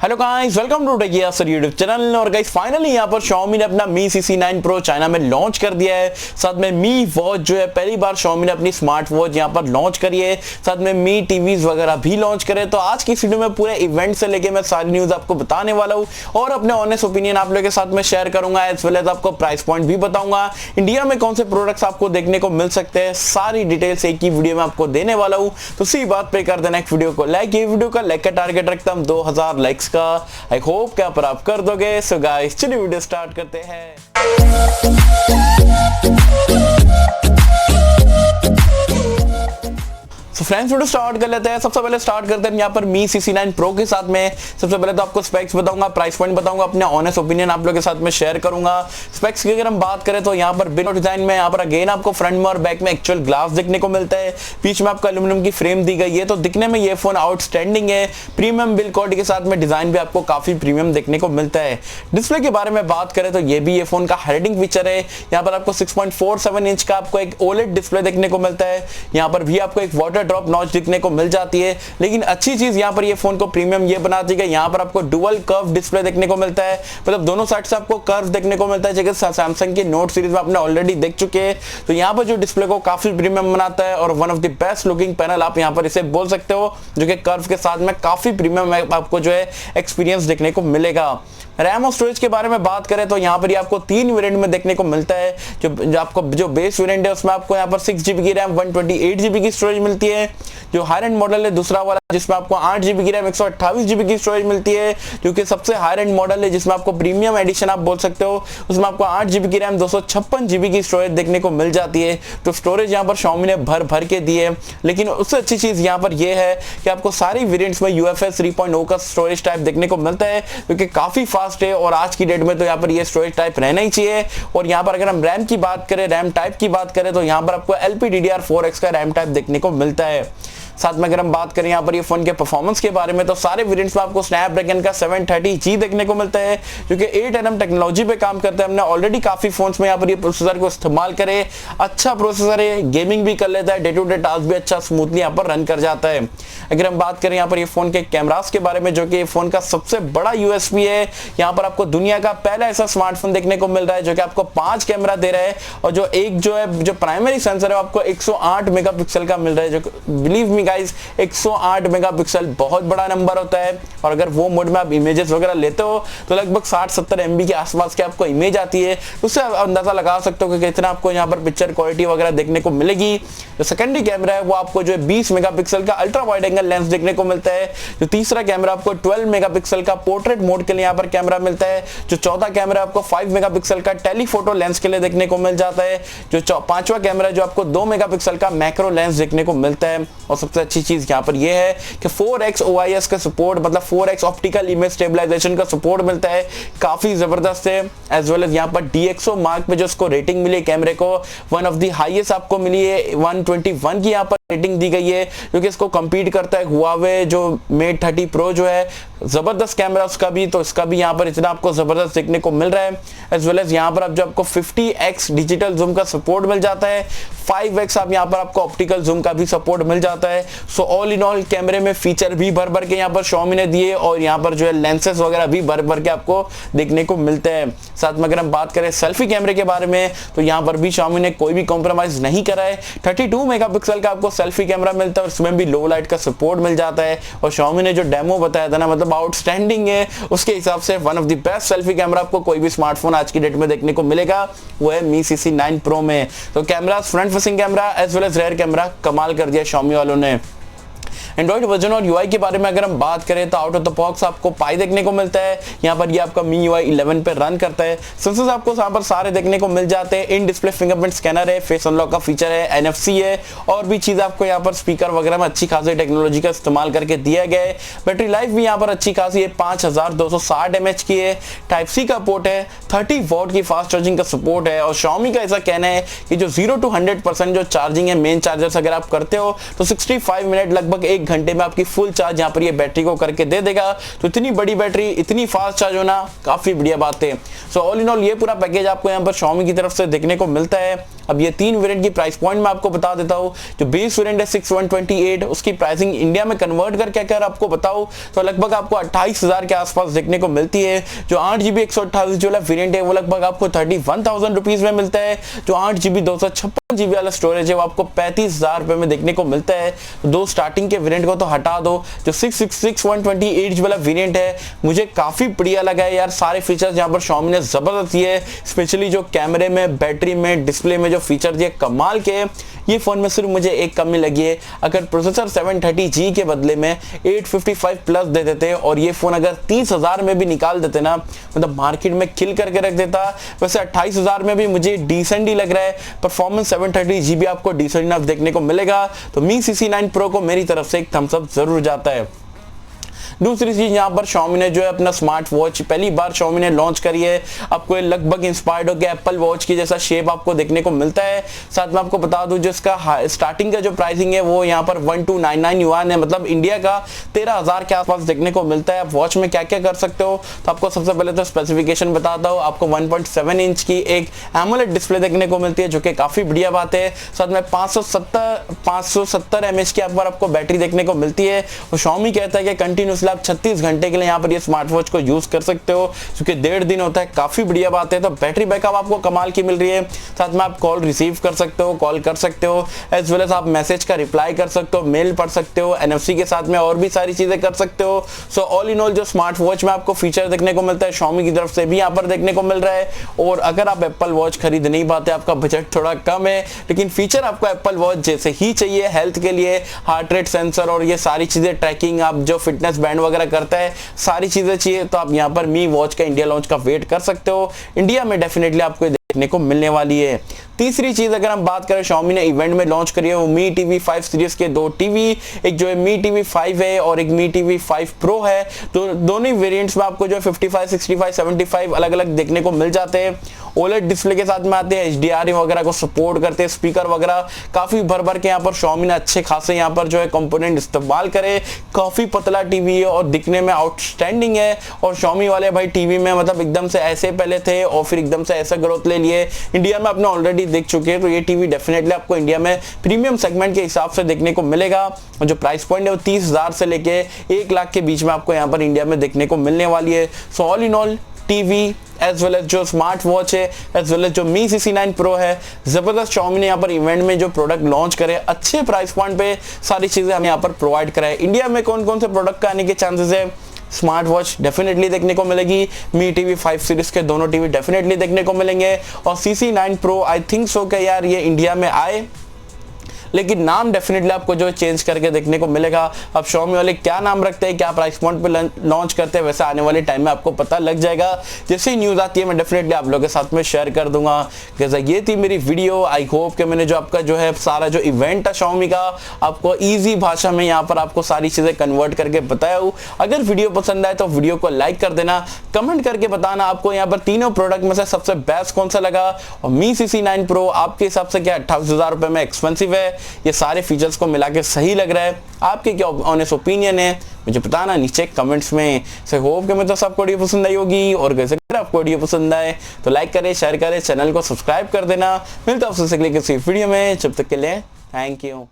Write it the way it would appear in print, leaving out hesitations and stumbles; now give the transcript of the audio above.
Hello guys, welcome to techie Yasir YouTube channel. और guys finally यहाँ पर Xiaomi ने अपना Mi CC9 Pro चाइना में लॉन्च कर दिया है। साथ में Mi वॉच जो है पहली बार Xiaomi ने अपनी स्मार्ट वॉच यहाँ पर लॉन्च करी है। साथ में Mi टीवीज वगैरह भी लॉन्च करे। तो आज की वीडियो में पूरे इवेंट से लेके मैं सारी न्यूज आपको बताने वाला हूँ और अपने ऑनेस्ट ओपिनियन आप लोगों के साथ में शेयर करूंगा। एज वेल एज आपको प्राइस पॉइंट भी बताऊंगा। इंडिया में कौन से प्रोडक्ट्स आपको देखने को मिल सकते हैं, सारी डिटेल्स एक ही वीडियो में आपको देने वाला हूँ। तो उसी बात पे कर देना एक वीडियो को लाइक। ये वीडियो का लाइक का टारगेट रखता हूँ 2000 लाइक्स का। आई होप क्या पर आप कर दोगे। सो गाइस चलिए वीडियो स्टार्ट करते हैं। तो फ्रेंड्स वीडियो स्टार्ट कर लेते हैं। सबसे पहले स्टार्ट करते हैं यहाँ पर Mi CC9 Pro के साथ में। सबसे पहले तो आपको स्पेक्स बताऊंगा, प्राइस पॉइंट बताऊंगा, अपने ऑनेस्ट ओपिनियन आप लोगों के साथ में शेयर करूंगा। स्पेक्स की अगर हम बात करें तो यहाँ पर बिल्ड डिजाइन में यहाँ पर अगेन आपको फ्रंट में और बैक में एक्चुअल ग्लास देखने को मिलता है। बीच में आपको एल्यूमिनियम की फ्रेम दी गई है। तो दिखने में ये फोन आउटस्टैंडिंग है। प्रीमियम बिल्ड क्वालिटी के साथ में डिजाइन भी आपको काफी प्रीमियम देखने को मिलता है। डिस्प्ले के बारे में बात करें तो ये भी ये फोन का हाइलाइटिंग फीचर है। यहाँ पर आपको 6.47 इंच का आपको एक ओलेड डिस्प्ले देखने को मिलता है। यहाँ पर भी आपको एक वाटर ड्रॉप नॉच दिखने को मिल जाती है। लेकिन अच्छी चीज यहाँ पर ये फोन को प्रीमियम ये बनाती है, यहाँ पर आपको डुअल कर्व डिस्प्ले देखने को मिलता है। मतलब दोनों साइड से आपको कर्व देखने को मिलता है, जैसे सैमसंग की नोट सीरीज में आपने ऑलरेडी देख चुके हैं। तो यहाँ पर जो डिस्प्ले को काफी प्रीमियम बनाता है और one of the best looking panel आप यहाँ पर इसे बोल सकते हो, जो कि कर्व के साथ में काफी प्रीमियम आपको जो है एक्सपीरियंस देखने को मिलेगा। रैम और स्टोरेज के बारे में बात करें तो यहाँ पर आपको 3 वेरिएंट में देखने को मिलता है। जो आपको जो बेस वेरिएंट है उसमें आपको यहाँ पर 6GB की रैम 128GB की स्टोरेज मिलती है। जो हाई एंड मॉडल है दूसरा वाला जिसमें आपको 8GB की रैम 128GB की स्टोरेज मिलती है, जो कि सबसे हाई एंड मॉडल है जिसमें आपको प्रीमियम एडिशन आप बोल सकते हो। उसमें आपको 8GB की रैम 256GB की स्टोरेज देखने को मिल जाती है। तो स्टोरेज यहाँ पर Xiaomi ने भर भर के दी है। लेकिन उससे अच्छी चीज यहाँ पर यह है कि आपको सारी वेरिएंट्स में UFS 3.0 का स्टोरेज टाइप देखने को मिलता है, जो कि काफी फास्ट है। और आज की डेट में तो यहाँ पर ये स्टोरेज टाइप रहना ही चाहिए। और यहाँ पर अगर हम रैम की बात करें, रैम टाइप की बात करें तो यहाँ पर आपको LPDDR4X का रैम टाइप देखने को मिलता है। साथ में अगर हम बात करें यहाँ पर ये फोन के परफॉर्मेंस के बारे में तो सारे वेरिएंट्स में आपको स्नैपड्रैगन का 730G देखने को मिलता है, जो कि 8nm टेक्नोलॉजी पे काम करता है। हमने ऑलरेडी काफी फोन्स में यहाँ पर ये प्रोसेसर को इस्तेमाल करे। अच्छा प्रोसेसर है, गेमिंग भी कर लेता है, डे टू डे टास्क भी अच्छा स्मूथली यहाँ पर रन कर जाता है। अगर हम बात करें यहाँ पर ये फोन के कैमरास के बारे में, जो कि फोन का सबसे बड़ा USP है, यहाँ पर आपको दुनिया का पहला ऐसा स्मार्टफोन देखने को मिल रहा है जो कि आपको 5 कैमरा दे रहा है। और जो एक जो प्राइमरी सेंसर है आपको 108 मेगापिक्सल का मिल रहा है, जो बिलीव मी गाइस 108 मेगापिक्सल बहुत बड़ा नंबर होता है। और अगर वो मोड में आप इमेजेस वगैरह लेते हो तो लगभग 60-70 MB के आसपास की आपको इमेज आती है। उससे आप अंदाजा लगा सकते हो कि कितना आपको यहाँ पर पिक्चर क्वालिटी वगैरह देखने को मिलेगी। जो सेकेंडरी कैमरा है वो आपको जो 20 मेगापिक्सल का अल्ट्रा वाइड एंगल लेंस देखने को मिलता है। जो तीसरा कैमरा आपको 12 मेगापिक्सल का पोर्ट्रेट मोड के लिए यहाँ पर कैमरा मिलता है। जो चौथा कैमरा आपको 5 मेगापिक्सल का टेलीफोटो लेंस के लिए देखने को मिल जाता है। जो पांचवा कैमरा जो आपको 2 मेगापिक्सल का मैक्रो लेंस देखने को मिलता है। और सबसे अच्छी चीज यहाँ पर यह है कि 4x OIS का सपोर्ट, मतलब 4x ऑप्टिकल इमेज स्टेबलाइजेशन का सपोर्ट मिलता है, काफी जबरदस्त है। एज वेल एज यहाँ पर DxO मार्क पे जो इसको रेटिंग मिली कैमरे को, वन ऑफ द हाईएस्ट आपको मिली है। 121 की यहाँ पर रेटिंग दी गई है, क्योंकि इसको कंपीट करता है Huawei जो Mate 30 Pro जो है, जबरदस्त कैमरा उसका भी। तो इसका भी यहाँ पर इतना आपको जबरदस्त देखने को मिल रहा है। एज वेल एज यहाँ पर आप जो आपको 50x डिजिटल जूम का सपोर्ट मिल जाता है, 5x आप यहाँ पर आपको ऑप्टिकल जूम का भी सपोर्ट मिल जाता है। सो ऑल इन ऑल कैमरे में फीचर भी भर भर के यहाँ पर Xiaomi ने दिए और यहाँ पर जो है लेंसेस वगैरह भी भर भर के आपको देखने को मिलते हैं। साथ में अगर हम बात करें सेल्फी कैमरे के बारे में तो यहाँ पर भी Xiaomi ने कोई भी कॉम्प्रोमाइज नहीं करा है। 32 मेगापिक्सल का आपको सेल्फी कैमरा मिलता है और इसमें भी लो लाइट का सपोर्ट मिल जाता है। और Xiaomi ने जो डेमो बताया था ना, मतलब आउटस्टैंडिंग है, उसके हिसाब से one of the best selfie camera आपको कोई भी स्मार्टफोन आज की डेट में देखने को मिलेगा, वो है Mi CC9 Pro में। तो camera, front facing camera as well as rear camera कमाल कर दिया Xiaomi वालों ने। एंड्रॉइड वर्जन और UI के बारे में अगर हम बात करें तो आउट ऑफ द बॉक्स आपको पाई देखने को मिलता है। यहाँ पर ये आपका MIUI 11 पे रन करता है। सेंसर्स आपको यहाँ पर सारे देखने को मिल जाते हैं। इन डिस्प्ले फिंगरप्रिंट स्कैनर है, फेस अनलॉक का फीचर है, NFC है और भी चीज आपको यहाँ पर स्पीकर वगैरह में अच्छी खासी टेक्नोलॉजी का इस्तेमाल करके दिया गया है। बैटरी लाइफ भी यहाँ पर अच्छी खासी है, 5260 mAh की है। Type-C का पोर्ट है, 30 वॉट की फास्ट चार्जिंग का सपोर्ट है। और Xiaomi का ऐसा कहना है कि जो 0 to 100% जो चार्जिंग है मेन चार्जर से अगर आप करते हो तो 65 मिनट लगभग 1 घंटे में आपकी फुल चार्ज यहाँ पर ये बैटरी को करके दे देगा। तो इतनी बड़ी बैटरी, इतनी फास्ट चार्ज होना काफी बढ़िया बात है। सो ऑल इन ऑल ये पूरा पैकेज आपको यहाँ पर Xiaomi की तरफ से देखने को मिलता है। अब ये 3 वेरिएंट की प्राइस पॉइंट मैं आपको बता देता हूँ। जो बेस वेरिएंट है 6128, उसकी प्राइसिंग इंडिया में कन्वर्ट करके अगर आपको बताऊँ तो लगभग आपको 28,000 के आसपास देखने को मिलती है। जो 8GB 128 जो वेरिएंट है वो लगभग आपको 31,000 रुपीज में मिलता है। जो 8GB 256GB वाला स्टोरेज है वो आपको 35,000 रुपए में देखने को मिलता है। दो स्टार्टिंग के वेरिएंट को तो हटा दो, जो 666 128 वाला वेरिएंट है मुझे काफी बढ़िया लगा है यार। सारे फीचर्स यहाँ पर Xiaomi ने जबरदस्त दिए, स्पेशली जो कैमरे में, बैटरी में, डिस्प्ले में जो फीचर दिए कमाल के। ये फोन में सिर्फ मुझे एक कमी लगी है, अगर प्रोसेसर 730G के बदले में 855 प्लस दे देते और ये फोन अगर 30,000 में भी निकाल देते ना, मतलब मार्केट में किल करके रख देता। वैसे 28,000 में भी मुझे डिसेंट ही लग रहा है, परफॉर्मेंस 730GB आपको डिसेंट इनफ देखने को मिलेगा। तो मी CC9 Pro को मेरी तरफ से एक थम्स अप जरूर जाता है। दूसरी चीज यहाँ पर Xiaomi ने जो है अपना स्मार्ट वॉच पहली बार Xiaomi ने लॉन्च करी है। आपको ये लगभग इंस्पायर्ड हो गया एप्पल वॉच की जैसा शेप आपको देखने को मिलता है। साथ में आपको बता दूं जिसका स्टार्टिंग का जो प्राइसिंग है वो यहाँ पर 1299 युआन है, मतलब इंडिया का 13,000 के आसपास देखने को मिलता है। आप वॉच में क्या क्या कर सकते हो तो आपको सबसे पहले तो स्पेसिफिकेशन बताता हूँ। आपको 1.7 इंच की एक एमोलेड डिस्प्ले देखने को मिलती है जो कि काफी बढ़िया बात है। साथ में 570 mAh की आपको बैटरी देखने को मिलती है और Xiaomi कहता है कि कंटिन्यूसली आप 36 घंटे के लिए यहाँ पर ये स्मार्ट वॉच को यूज कर सकते हो, क्योंकि 1.5 दिन होता है, काफी बढ़िया बात है। तो बैटरी बैकअप आपको कमाल की मिल रही है। साथ में आप कॉल रिसीव कर सकते हो, कॉल कर सकते हो, एज वेल एज आप मैसेज का रिप्लाई कर सकते हो, मेल पढ़ सकते हो, NFC के साथ में और भी सारी चीजें कर सकते हो। सो ऑल इन ऑल जो स्मार्ट वॉच में आपको फीचर देखने को मिलता है Xiaomi की तरफ से भी यहाँ पर देखने को मिल रहा है। और अगर आप एप्पल वॉच खरीद नहीं पाते, आपका बजट थोड़ा कम है, लेकिन फीचर आपको एप्पल वॉच जैसे ही चाहिए हेल्थ के लिए, हार्ट रेट सेंसर और ये सारी चीजें ट्रैकिंग, आप जो फिटनेस बैंड वगैरह करता है, सारी चीजें चाहिए तो आप यहाँ पर मी वॉच का इंडिया लॉन्च का वेट कर सकते हो। इंडिया में डेफिनेटली आपको देखने को मिलने वाली है। तीसरी चीज अगर हम बात करें Xiaomi ने इवेंट में लॉन्च करी है वो मी टीवी 5 सीरीज के दो टीवी, एक जो है मी टीवी 5 है और एक मी टीवी 5 प्रो है। तो दोनों ही वेरिएंट्स में आपको जो है 55, 65, 75 अलग अलग देखने को मिल जाते हैं। OLED डिस्प्ले के साथ में आते हैं, HDR वगैरह को सपोर्ट करते हैं, स्पीकर वगैरह काफी भर भर के यहाँ पर Xiaomi ने अच्छे खासे यहाँ पर जो है कंपोनेंट इस्तेमाल करे। काफी पतला टीवी है और दिखने में आउटस्टैंडिंग है। और Xiaomi वाले भाई टीवी में मतलब एकदम से ऐसे पहले थे और फिर एकदम से ऐसा ग्रोथ ले लिए, इंडिया में आपने ऑलरेडी देख चुके हैं। तो ये टीवी डेफिनेटली आपको इंडिया में प्रीमियम सेगमेंट के हिसाब से देखने को मिलेगा और जो प्राइस पॉइंट है वो 30,000 से लेके 1 लाख के बीच में आपको यहाँ पर इंडिया में देखने को मिलने वाली है। So all in all TV as well as जो स्मार्ट वॉच है एज वेल एज जो मी CC9 Pro है, जबरदस्त Xiaomi ने यहाँ पर इवेंट में जो प्रोडक्ट लॉन्च करे, अच्छे प्राइस पॉइंट पे सारी चीजें हमें यहाँ पर प्रोवाइड कराए। इंडिया में कौन कौन से प्रोडक्ट का आने के चांसेस है? स्मार्ट वॉच डेफिनेटली देखने को मिलेगी, मी टीवी 5 सीरीज के दोनों टीवी डेफिनेटली देखने को मिलेंगे और CC9 Pro I think so कि यार ये इंडिया में आए, लेकिन नाम डेफिनेटली आपको जो चेंज करके देखने को मिलेगा। अब Xiaomi वाले क्या नाम रखते हैं, क्या प्राइस पॉइंट पे लॉन्च करते हैं, वैसे आने वाले टाइम में आपको पता लग जाएगा। जैसे ही न्यूज़ आती है मैं डेफिनेटली आप लोगों के साथ में शेयर कर दूंगा। जैसा ये थी मेरी वीडियो, आई होप कि मैंने जो आपका जो है सारा जो इवेंट था Xiaomi का आपको ईजी भाषा में यहाँ पर आपको सारी चीज़ें कन्वर्ट करके बताया हूँ। अगर वीडियो पसंद आए तो वीडियो को लाइक कर देना, कमेंट करके बताना आपको यहाँ पर तीनों प्रोडक्ट में से सबसे बेस्ट कौन सा लगा। और मी CC9 Pro आपके हिसाब से क्या 28,000 रुपये में एक्सपेंसिव है? ये सारे फीचर्स को मिला के सही लग रहा है? आपके क्या ऑनेस्ट ओपिनियन है मुझे बताना नीचे कमेंट्स में। से होप कि मतलब सबको वीडियो पसंद आई होगी और कैसे अगर आपको वीडियो पसंद आए तो लाइक करें, शेयर करें, चैनल को सब्सक्राइब कर देना। मिलता है आपसे अगले किसी वीडियो में, जब तक के लिए थैंक यू।